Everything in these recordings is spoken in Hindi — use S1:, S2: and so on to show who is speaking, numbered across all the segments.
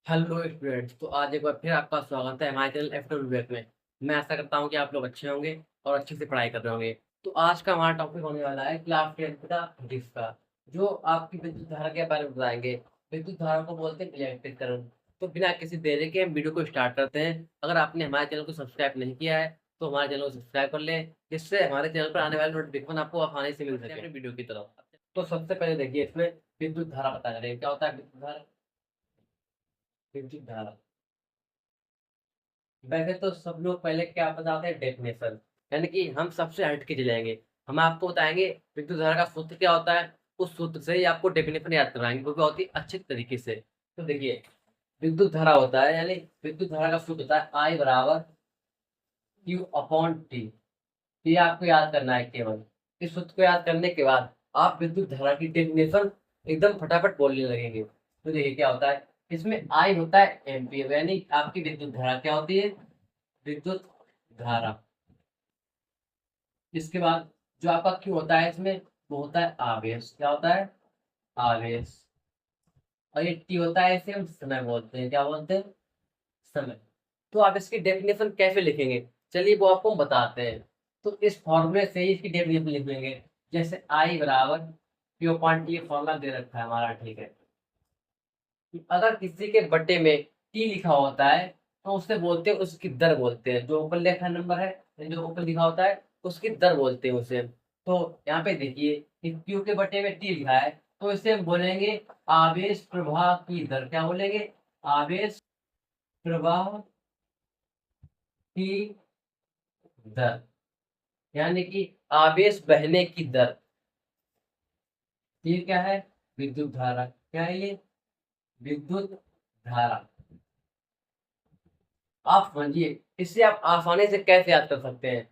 S1: Hello students. तो आज एक बार फिर आपका स्वागत है हमारे चैनल F2 में। मैं आशा करता हूँ कि आप लोग अच्छे होंगे और अच्छे से पढ़ाई कर रहे होंगे। तो आज का हमारा टॉपिक होने वाला है क्लास 10th का फिजिक्स का, जो आपकी विद्युत धारा के बारे में बताएंगे। विद्युत धारा को बोलते हैं इलेक्ट्रिक करंट। तो बिना किसी देरी के हम वीडियो को स्टार्ट करते हैं। अगर आपने हमारे चैनल को सब्सक्राइब नहीं किया है तो हमारे चैनल को सब्सक्राइब कर लें, जिससे हमारे चैनल पर आने वाले नोटिफिकेशन आपको आसानी से मिल सके अपनी वीडियो की तरफ। तो सबसे पहले देखिए, इसमें विद्युत धारा बता रहे हैं क्या होता है। विद्युत धारा वैसे तो सब लोग पहले क्या बताते हैं, डेफिनेशन। यानी कि हम सबसे हट के चलेंगे। हम आपको बताएंगे विद्युत धारा का सूत्र क्या होता है। उस सूत्र से ही आपको डेफिनेशन याद कराएंगे, वो भी बहुत ही अच्छे तरीके से। तो देखिए, विद्युत धारा होता है, यानी विद्युत धारा का सूत्र होता है आई बराबर क्यू अपॉन टी। ये आपको याद करना है केवल। इस सूत्र को याद करने के बाद आप विद्युत धारा की डेफिनेशन एकदम फटाफट बोलने लगेंगे। तो देखिए क्या होता है, इसमें आई होता है एम्पियर, यानी आपकी विद्युत धारा क्या होती है, विद्युत धारा। इसके बाद जो आपका क्यू होता है, इसमें वो होता है आवेश। क्या होता है, आवेश। और ये टी होता है, इसे हम समय बोलते हैं। क्या बोलते हैं, समय। तो आप इसकी डेफिनेशन कैसे लिखेंगे, चलिए वो आपको हम बताते हैं। तो इस फॉर्मूले से ही इसकी डेफिनेशन लिखेंगे। जैसे आई बराबर क्यू अपॉन टी, फॉर्मूला दे रखा है हमारा, ठीक है। अगर किसी के बट्टे में टी लिखा होता है तो उससे बोलते हैं, उसकी दर बोलते हैं। जो ऊपर लिखा नंबर है, जो ऊपर लिखा होता है, उसकी दर बोलते हैं उसे। तो यहाँ पे देखिए कि क्यू के बट्टे में टी लिखा है, तो इसे हम बोलेंगे आवेश प्रवाह की दर। क्या बोलेंगे, आवेश प्रवाह की दर, यानी कि आवेश बहने की दर। ये क्या है, विद्युत धारा। क्या है ये, विद्युत धारा। आप समझिए, इससे आप आसानी से कैसे याद कर सकते हैं।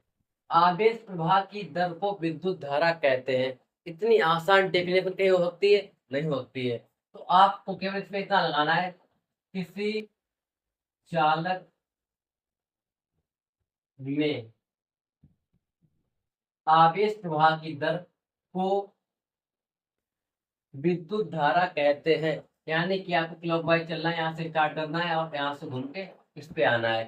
S1: आवेश प्रवाह की दर को विद्युत धारा कहते हैं। इतनी आसान डेफिनेशन कहीं हो सकती है, नहीं हो सकती है। तो आपको केवल इसमें इतना लगाना है, किसी चालक में आवेश प्रवाह की दर को विद्युत धारा कहते हैं। यानी कि आपको क्लॉकवाइज चलना है, यहाँ से स्टार्ट करना है और यहाँ से घूम के इस पे आना है।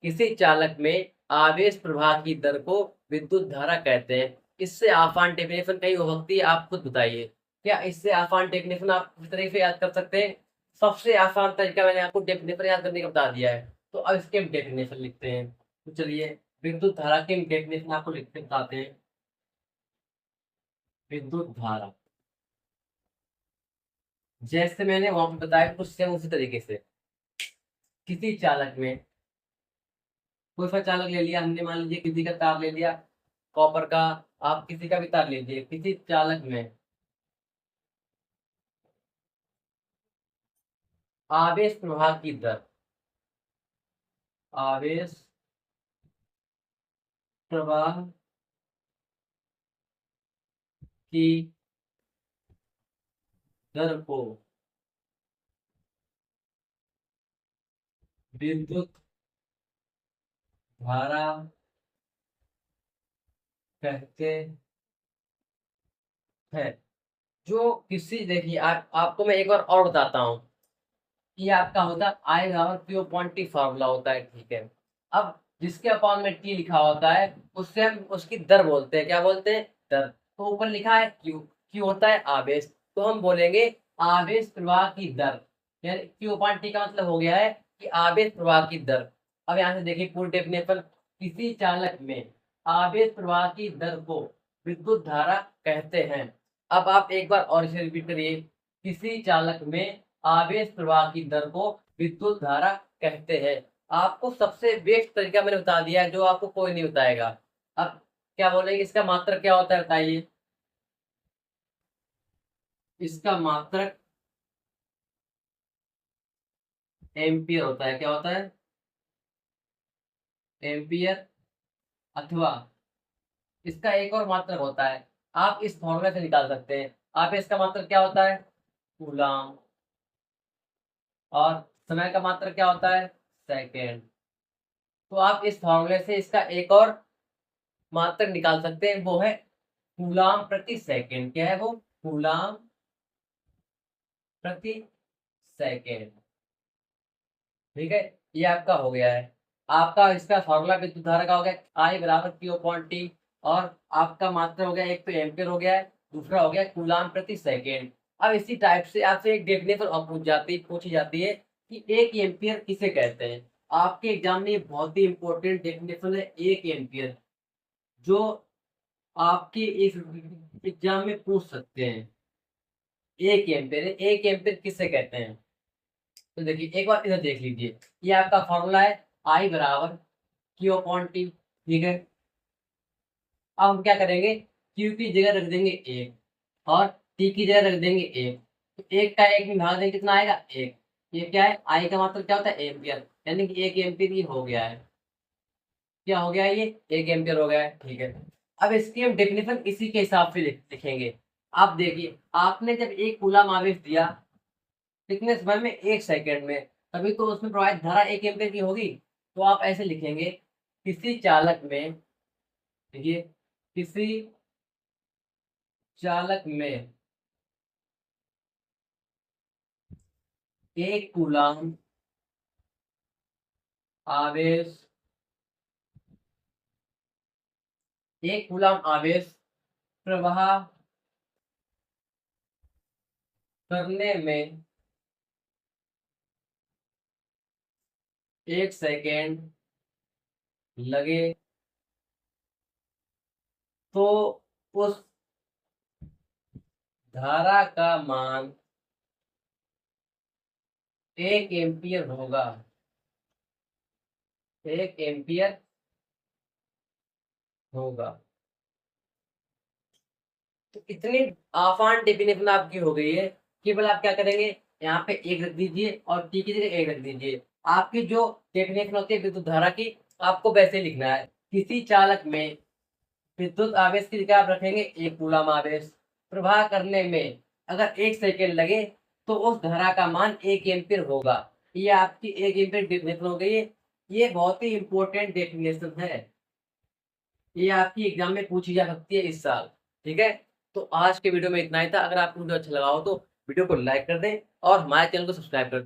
S1: किसी चालक में आवेश प्रवाह की दर को विद्युत धारा कहते हैं। इससे आसान डेफिनेशन कहीं हो सकती है, आप खुद बताइए। क्या इससे आसान डेफिनेशन आप किस तरीके से याद कर सकते हैं। सबसे आसान तरीका मैंने आपको डेफिनेशन याद करने का बता दिया है। तो अब इसके हम डेफिनेशन लिखते हैं। तो चलिए, विद्युत धारा के डेफिनेशन आपको लिखते बताते हैं। विद्युत धारा, जैसे मैंने वहां पे बताया कुछ सेम उसी तरीके से। किसी चालक में, कोई सा चालक ले लिया हमने, मान लीजिए किसी का तार ले लिया कॉपर का। आप किसी का भी तार लीजिए, किसी चालक में आवेश प्रवाह की दर, आवेश प्रवाह की दर को विद्युत धारा कहते हैं। जो किसी, देखिए आपको मैं एक बार और बताता हूँ। ये आपका होता है आई बराबर क्यू अपॉन टी, फार्मूला होता है, ठीक है। अब जिसके अपॉन में टी लिखा होता है, उससे हम उसकी दर बोलते हैं। क्या बोलते हैं, दर। तो ऊपर लिखा है क्यू, क्यू होता है आवेश, तो हम बोलेंगे आवेश प्रवाह की दर। यानी क्यू अपॉन टी का मतलब हो गया है कि आवेश प्रवाह की दर। अब यहाँ से देखिए पूरी डेफिनेशन। किसी चालक में आवेश प्रवाह की दर को विद्युत धारा कहते हैं। अब आप एक बार और इसे रिपीट करिए। किसी चालक में आवेश प्रवाह की दर को विद्युत धारा कहते हैं। आपको सबसे बेस्ट तरीका मैंने बता दिया है, जो आपको कोई नहीं बताएगा। अब क्या बोलेंगे, इसका मात्रक क्या होता है बताइए। इसका मात्रक एम्पियर होता है। क्या होता है, एम्पियर। अथवा इसका एक और मात्रक होता है, आप इस फॉर्मूला से निकाल सकते हैं। आप इसका मात्रक क्या होता है, कूलाम। और समय का मात्रक क्या होता है, सेकेंड। तो आप इस फॉर्मूले से इसका एक और मात्रक निकाल सकते हैं, वो है कूलाम प्रति सेकंड। क्या है वो, कूलाम प्रति सेकंड। ठीक है, ये आपका हो गया है। आपका इसका फॉर्मूला विद्युत धारा का हो गया आई बराबर क्यू अपॉन टी। और आपका मात्रा हो गया, एक तो एम्पियर हो गया है, दूसरा हो गया कूलाम प्रति सेकेंड। अब इसी टाइप से आपसे एक डेफिनेशन और पूछी जाती है कि एक एम्पियर किसे कहते हैं। आपके एग्जाम में ये बहुत ही इंपॉर्टेंट डेफिनेशन है एक एम्पियर, जो आपके इस एग्जाम में पूछ सकते हैं। एक एम्पियर किसे कहते हैं। तो देखिए एक बार इधर देख लीजिए, ये आपका फॉर्मूला है आई बराबर क्यू अपॉन टी। ठीक है, अब हम क्या करेंगे, क्यू की जगह रख देंगे एक और टी की जगह रख देंगे एक। तो एक का एक में भाग देंगे कितना आएगा, एक। ये क्या है, आई का मतलब क्या होता है, एम्पियर, यानी कि एक एम्पियर ये हो गया है। क्या हो गया है, ये एक एम्पियर हो गया है। ठीक है, अब इसकी हम डेफिनेशन इसी के हिसाब से लिखेंगे। आप देखिए, आपने जब एक कूलम आवेश दिया कितने समय में, एक सेकंड में, तभी तो उसमें प्रवाहित धारा एक एम्पियर की होगी। तो आप ऐसे लिखेंगे, किसी चालक में, देखिए किसी चालक में एक कूलम आवेश, एक कूलम आवेश प्रवाह करने में एक सेकेंड लगे तो उस धारा का मान एक एम्पियर होगा। एक एम्पियर होगा। तो इतनी आसान डेफिनेशन आपकी हो गई है। केवल आप क्या करेंगे, यहाँ पे एक रख दीजिए और टी की जगह एक रख दीजिए। आपकी जो डेफिनेशन होती है विद्युत धारा की, आपको वैसे लिखना है, किसी चालक में विद्युत आवेश की जगह आप रखेंगे एक कूलम आवेश, प्रवाह करने में अगर एक सेकेंड लगे तो उस धारा का मान एक एम्पियर होगा। ये आपकी एक एम्पियर डेफिनेशन हो गई है। ये बहुत ही इंपॉर्टेंट डेफिनेशन है, ये आपकी एग्जाम में पूछी जा सकती है इस साल। ठीक है, तो आज के वीडियो में इतना ही था। अगर आपको वीडियो अच्छा लगा हो तो वीडियो को लाइक कर दें और हमारे चैनल को सब्सक्राइब कर दें।